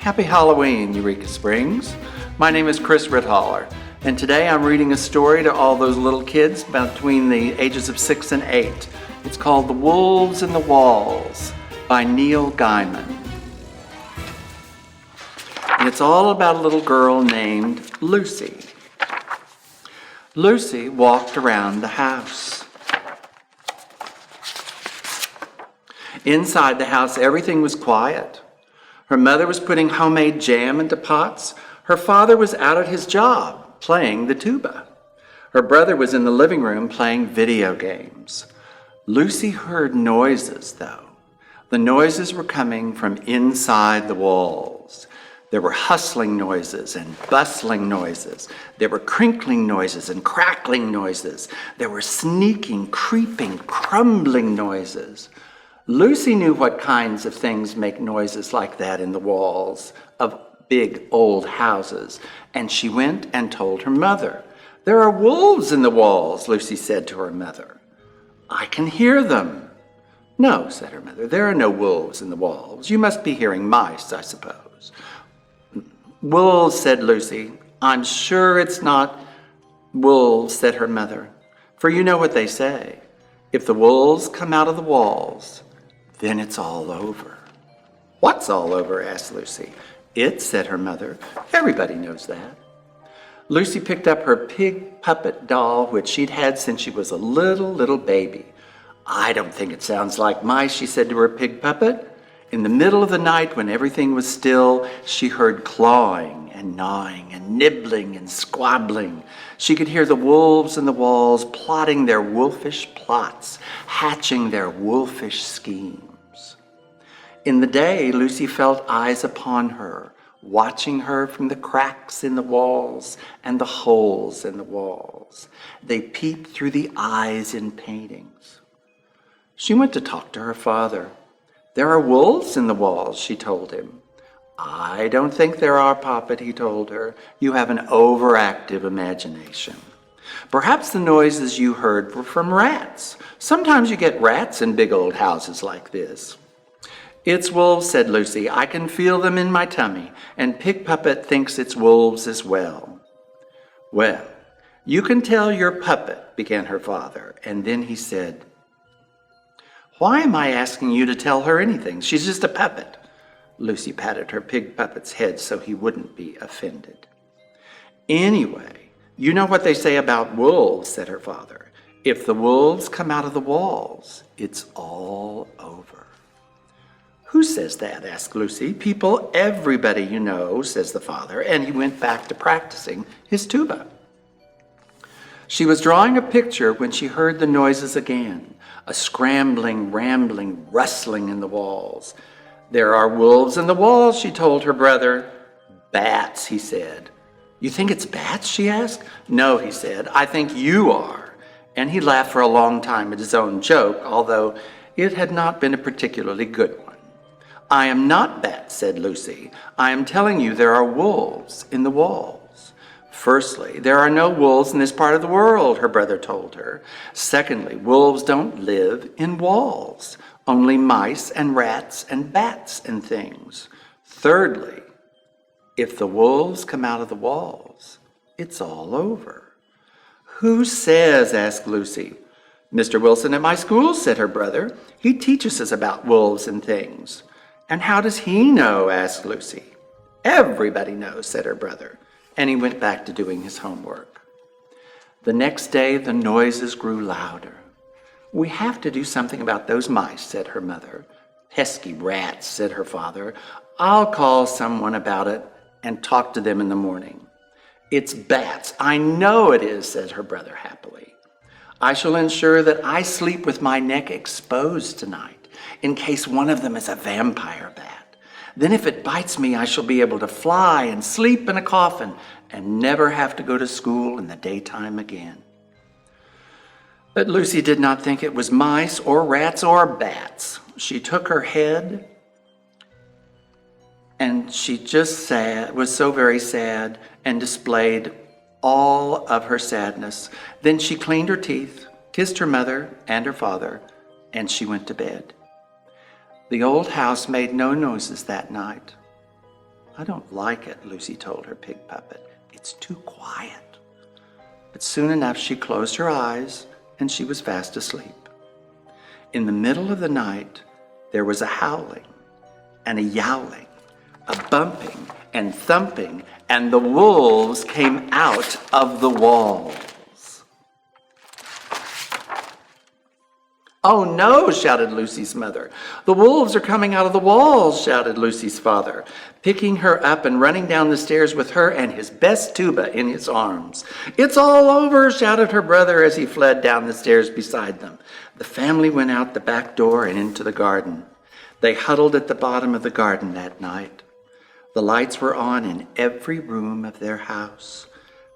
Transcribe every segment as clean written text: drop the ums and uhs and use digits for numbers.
Happy Halloween, Eureka Springs. My name is Chris Ritthaler, and today I'm reading a story to all those little kids between the ages of 6 and 8. It's called The Wolves in the Walls by Neil Gaiman. And it's all about a little girl named Lucy. Lucy walked around the house. Inside the house, everything was quiet. Her mother was putting homemade jam into pots. Her father was out at his job, playing the tuba. Her brother was in the living room playing video games. Lucy heard noises, though. The noises were coming from inside the walls. There were hustling noises and bustling noises. There were crinkling noises and crackling noises. There were sneaking, creeping, crumbling noises. Lucy knew what kinds of things make noises like that in the walls of big old houses, and she went and told her mother. "There are wolves in the walls," Lucy said to her mother. "I can hear them." "No," said her mother, "there are no wolves in the walls. You must be hearing mice, I suppose." "Wolves," said Lucy. "I'm sure it's not wolves," said her mother, "for you know what they say. If the wolves come out of the walls, then it's all over." "What's all over?" asked Lucy. "It," said her mother. "Everybody knows that." Lucy picked up her pig puppet doll, which she'd had since she was a little baby. "I don't think it sounds like mice," she said to her pig puppet. In the middle of the night, when everything was still, she heard clawing and gnawing and nibbling and squabbling. She could hear the wolves in the walls plotting their wolfish plots, hatching their wolfish schemes. In the day, Lucy felt eyes upon her, watching her from the cracks in the walls and the holes in the walls. They peeped through the eyes in paintings. She went to talk to her father. "There are wolves in the walls," she told him. "I don't think there are, Poppet," he told her. "You have an overactive imagination. Perhaps the noises you heard were from rats. Sometimes you get rats in big old houses like this." "It's wolves," said Lucy. "I can feel them in my tummy, and Pig Puppet thinks it's wolves as well." "Well, you can tell your puppet," began her father, and then he said, "Why am I asking you to tell her anything? She's just a puppet." Lucy patted her pig puppet's head so he wouldn't be offended. "Anyway, you know what they say about wolves," said her father. "If the wolves come out of the walls, it's all over." "Who says that?" asked Lucy. "People, everybody you know," says the father, and he went back to practicing his tuba. She was drawing a picture when she heard the noises again, a scrambling, rambling, rustling in the walls. "There are wolves in the walls," she told her brother. "Bats," he said. "You think it's bats?" she asked. "No," he said, "I think you are." And he laughed for a long time at his own joke, although it had not been a particularly good one. "I am not bats," said Lucy. "I am telling you there are wolves in the walls." "Firstly, there are no wolves in this part of the world," her brother told her. "Secondly, wolves don't live in walls, only mice and rats and bats and things. Thirdly, if the wolves come out of the walls, it's all over." "Who says?" asked Lucy. "Mr. Wilson at my school," said her brother. "He teaches us about wolves and things." "And how does he know?" asked Lucy. "Everybody knows," said her brother, and he went back to doing his homework. The next day, the noises grew louder. "We have to do something about those mice," said her mother. "Pesky rats," said her father. "I'll call someone about it and talk to them in the morning." "It's bats. I know it is," said her brother happily. "I shall ensure that I sleep with my neck exposed tonight, in case one of them is a vampire bat. Then if it bites me, I shall be able to fly and sleep in a coffin and never have to go to school in the daytime again." But Lucy did not think it was mice or rats or bats. She took her head and she just was so very sad and displayed all of her sadness. Then she cleaned her teeth, kissed her mother and her father, and she went to bed. The old house made no noises that night "I don't like it," Lucy told her pig puppet. "It's too quiet." But soon enough she closed her eyes and she was fast asleep. In the middle of the night, there was a howling and a yowling, a bumping and thumping, and the wolves came out of the walls. "Oh no," shouted Lucy's mother. "The wolves are coming out of the walls," shouted Lucy's father, picking her up and running down the stairs with her and his best tuba in his arms. "It's all over," shouted her brother as he fled down the stairs beside them. The family went out the back door and into the garden. They huddled at the bottom of the garden that night. The lights were on in every room of their house.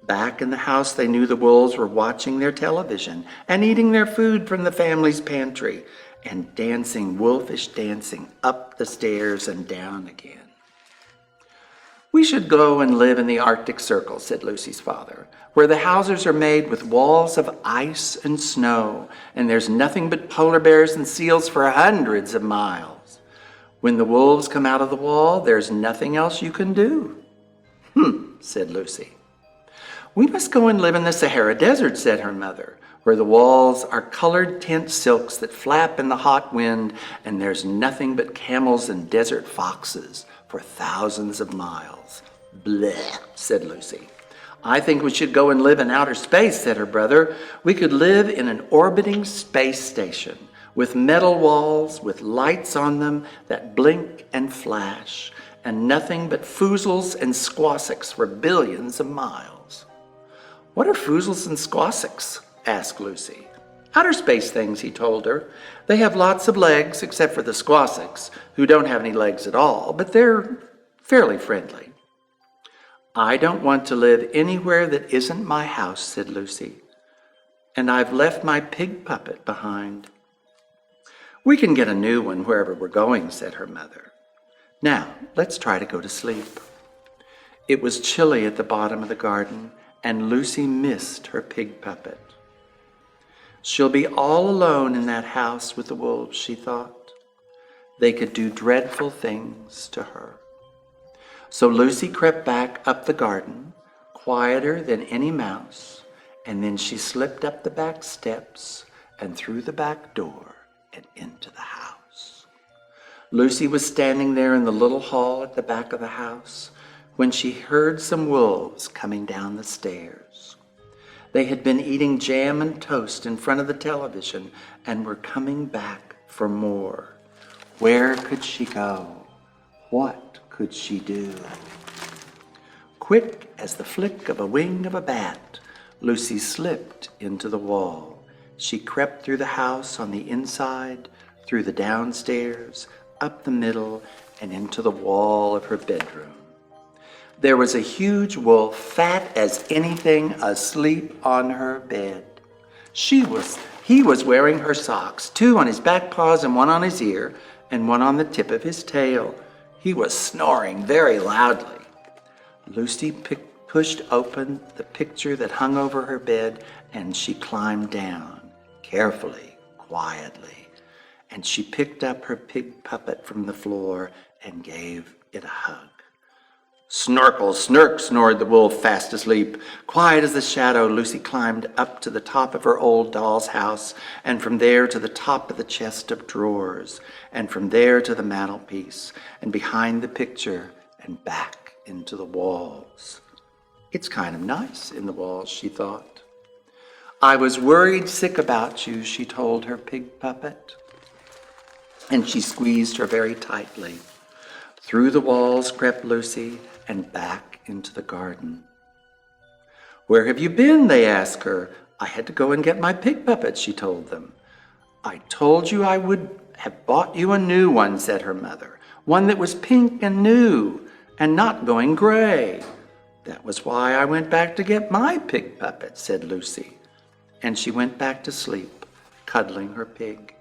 Back in the house, they knew the wolves were watching their television and eating their food from the family's pantry and dancing wolfish dancing up the stairs and down again. "We should go and live in the Arctic Circle," said Lucy's father, "where the houses are made with walls of ice and snow, and there's nothing but polar bears and seals for hundreds of miles. When the wolves come out of the wall, there's nothing else you can do." Said Lucy. "We must go and live in the Sahara Desert," said her mother, "where the walls are colored tent silks that flap in the hot wind, and there's nothing but camels and desert foxes for thousands of miles." "Bleh," said Lucy. "I think we should go and live in outer space," said her brother. "We could live in an orbiting space station with metal walls with lights on them that blink and flash, and nothing but foozles and squassics for billions of miles." "What are foozles and squassics?" asked Lucy. "Outer space things," he told her. "They have lots of legs, except for the squassics, who don't have any legs at all, but they're fairly friendly." "I don't want to live anywhere that isn't my house," said Lucy. "And I've left my pig puppet behind." "We can get a new one wherever we're going," said her mother. "Now, let's try to go to sleep." It was chilly at the bottom of the garden, and Lucy missed her pig puppet. "She'll be all alone in that house with the wolves," she thought. "They could do dreadful things to her." So Lucy crept back up the garden, quieter than any mouse, and then she slipped up the back steps and through the back door and into the house. Lucy was standing there in the little hall at the back of the house when she heard some wolves coming down the stairs. They had been eating jam and toast in front of the television and were coming back for more. Where could she go? What could she do? Quick as the flick of a wing of a bat, Lucy slipped into the wall. She crept through the house on the inside, through the downstairs, up the middle, and into the wall of her bedroom. There was a huge wolf, fat as anything, asleep on her bed. He was wearing her socks, 2 on his back paws and 1 on his ear, and 1 on the tip of his tail. He was snoring very loudly. Lucy pushed open the picture that hung over her bed, and she climbed down, carefully, quietly, and she picked up her pig puppet from the floor and gave it a hug. "Snorkel, snurk," snored the wolf, fast asleep. Quiet as the shadow, Lucy climbed up to the top of her old doll's house, and from there to the top of the chest of drawers, and from there to the mantelpiece, and behind the picture, and back into the walls. "It's kind of nice in the walls," she thought. "I was worried sick about you," she told her pig puppet. And she squeezed her very tightly. Through the walls crept Lucy, and back into the garden. "Where have you been?" they asked her. "I had to go and get my pig puppet," she told them. "I told you I would have bought you a new one," said her mother. "One that was pink and new and not going gray." "That was why I went back to get my pig puppet," said Lucy. And she went back to sleep, cuddling her pig.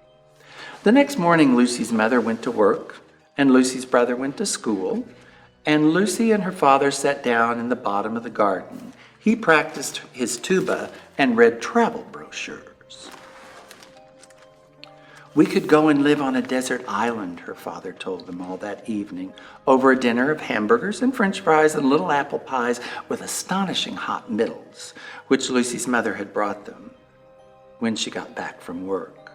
The next morning, Lucy's mother went to work, and Lucy's brother went to school, and Lucy and her father sat down in the bottom of the garden. He practiced his tuba and read travel brochures. We could go and live on a desert island, her father told them all that evening, over a dinner of hamburgers and french fries and little apple pies with astonishing hot middles, which Lucy's mother had brought them when she got back from work.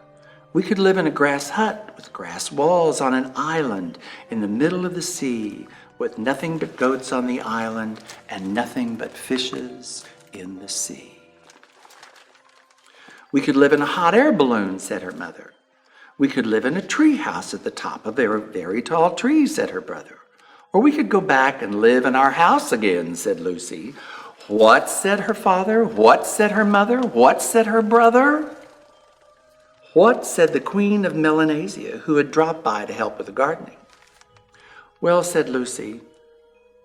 We could live in a grass hut with grass walls on an island in the middle of the sea, with nothing but goats on the island and nothing but fishes in the sea. We could live in a hot air balloon, said her mother. We could live in a tree house at the top of a very tall tree, said her brother. Or we could go back and live in our house again, said Lucy. What, said her father? What, said her mother? What, said her brother? What, said the Queen of Melanesia, who had dropped by to help with the gardening. Well, said Lucy,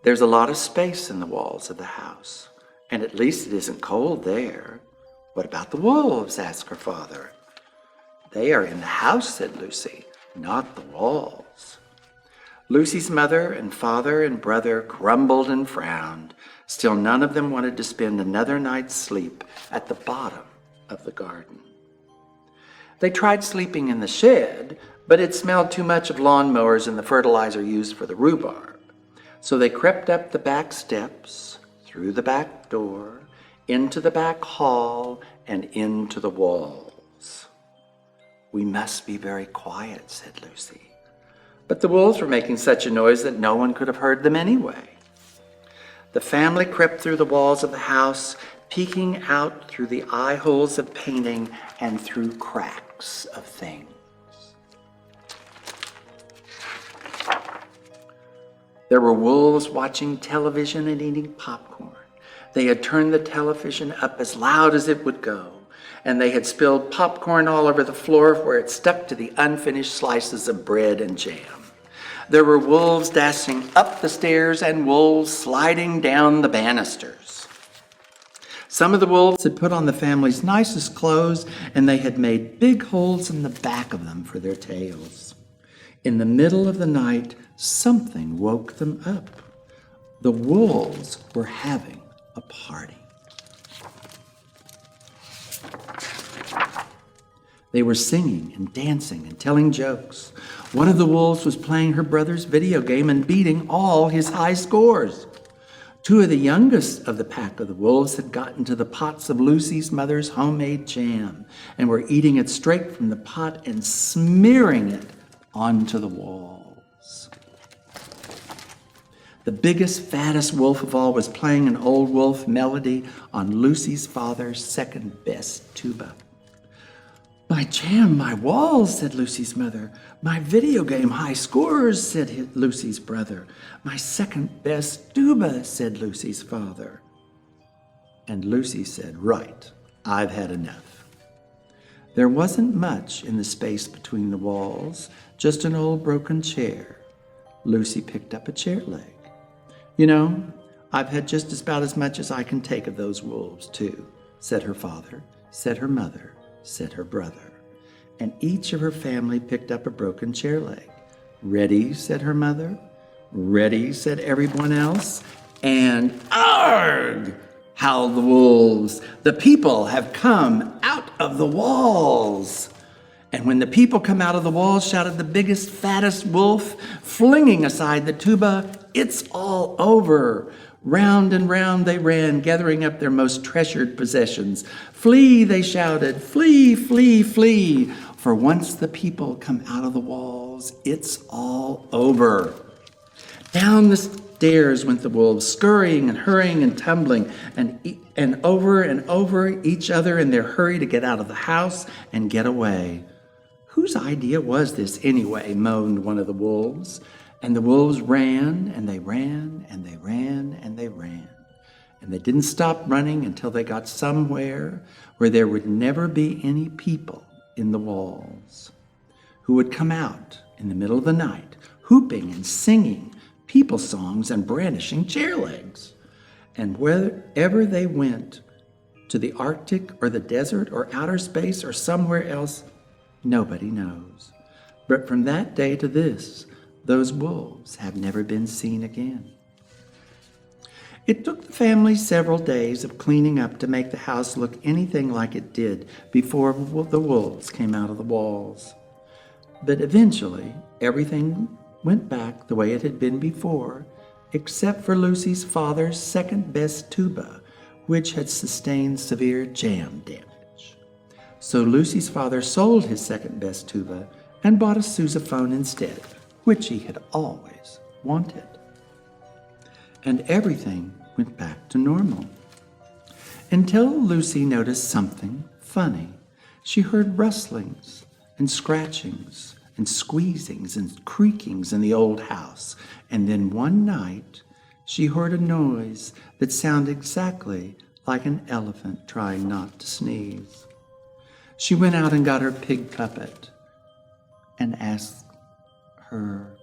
there's a lot of space in the walls of the house, and at least it isn't cold there. What about the wolves? Asked her father. They are in the house, said Lucy, not the walls. Lucy's mother and father and brother grumbled and frowned. Still, none of them wanted to spend another night's sleep at the bottom of the garden. They tried sleeping in the shed, but it smelled too much of lawnmowers and the fertilizer used for the rhubarb. So they crept up the back steps, through the back door, into the back hall, and into the walls. We must be very quiet, said Lucy. But the wolves were making such a noise that no one could have heard them anyway. The family crept through the walls of the house, peeking out through the eye holes of painting and through cracks of things. There were wolves watching television and eating popcorn. They had turned the television up as loud as it would go, and they had spilled popcorn all over the floor where it stuck to the unfinished slices of bread and jam. There were wolves dashing up the stairs and wolves sliding down the banisters. Some of the wolves had put on the family's nicest clothes, and they had made big holes in the back of them for their tails. In the middle of the night, something woke them up. The wolves were having a party. They were singing and dancing and telling jokes. One of the wolves was playing her brother's video game and beating all his high scores. Two of the youngest of the pack of the wolves had gotten to the pots of Lucy's mother's homemade jam and were eating it straight from the pot and smearing it onto the walls. The biggest, fattest wolf of all was playing an old wolf melody on Lucy's father's second best tuba. My jam, my walls, said Lucy's mother. My video game high scores, said Lucy's brother. My second best tuba, said Lucy's father. And Lucy said, right, I've had enough. There wasn't much in the space between the walls, just an old broken chair. Lucy picked up a chair leg. You know, I've had just about as much as I can take of those wolves, too, said her father, said her mother, said her brother. And each of her family picked up a broken chair leg. Ready, said her mother. Ready, said everyone else. And arg! Howled the wolves. The people have come out of the walls. And when the people come out of the walls, shouted the biggest, fattest wolf, flinging aside the tuba, it's all over. Round and round they ran, gathering up their most treasured possessions. Flee, they shouted, flee, flee, flee. For once the people come out of the walls, it's all over. Down the stairs went the wolves, scurrying and hurrying and tumbling, and over each other in their hurry to get out of the house and get away. Whose idea was this anyway, moaned one of the wolves. And the wolves ran, and they ran, and they ran, and they ran. And they didn't stop running until they got somewhere where there would never be any people in the walls, who would come out in the middle of the night, whooping and singing people songs and brandishing chair legs. And wherever they went, to the Arctic or the desert or outer space or somewhere else, nobody knows. But from that day to this, those wolves have never been seen again. It took the family several days of cleaning up to make the house look anything like it did before the wolves came out of the walls. But eventually, everything went back the way it had been before, except for Lucy's father's second-best tuba, which had sustained severe jam damage. So Lucy's father sold his second-best tuba and bought a sousaphone instead, which he had always wanted. And everything went back to normal. Until Lucy noticed something funny. She heard rustlings and scratchings and squeezings and creakings in the old house. And then one night, she heard a noise that sounded exactly like an elephant trying not to sneeze. She went out and got her pig puppet and asked her,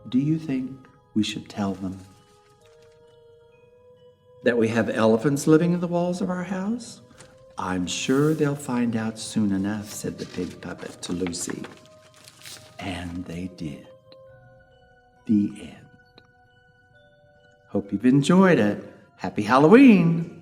"Do you think we should tell them that we have elephants living in the walls of our house?" "I'm sure they'll find out soon enough," said the pig puppet to Lucy. And they did. The end. Hope you've enjoyed it. Happy Halloween!